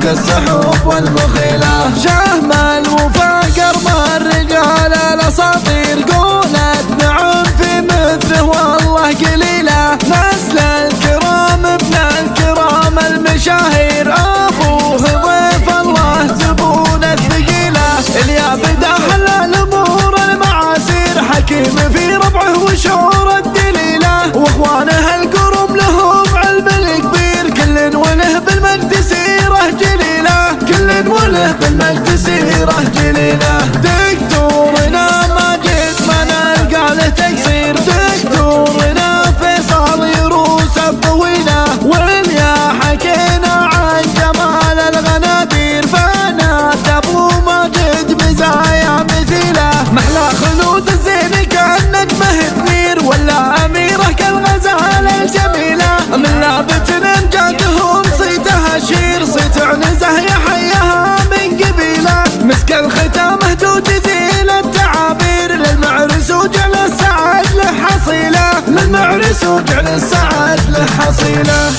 السحوب والمخيلة. شهمل وفقر ما الرجال الأساطير قولت نعم في مثله والله قليلة. نسل الكرام ابن الكرام المشاهير أخوه ضيف الله زبون الثقيلة. اليا بدا حل الأمور المعاسير حكيم في ربعه وشعور الدليلة. واخوانه القرم لهم علم الكبير كل وله بالمجد سيره جليلة. كل وله بالمجد سيره جليلة. دكتورنا ماجد ما نلقى له تقصير. دكتورنا فيصل يروس الطويلة. واليا حكينا عن جمال الغنادير فنات ابو ماجد مزايا مثيله. محلى خلود الزين كان نجمه تنير ولا اميره كالغزال الجميله. من لابت امجادهم صيتها شير صيت عنزه يحياها من قبيله. مسك الختامه تزيل التعابير للمعرس وجعل السعد له حصيله. للمعرس وجعل السعد له حصيله.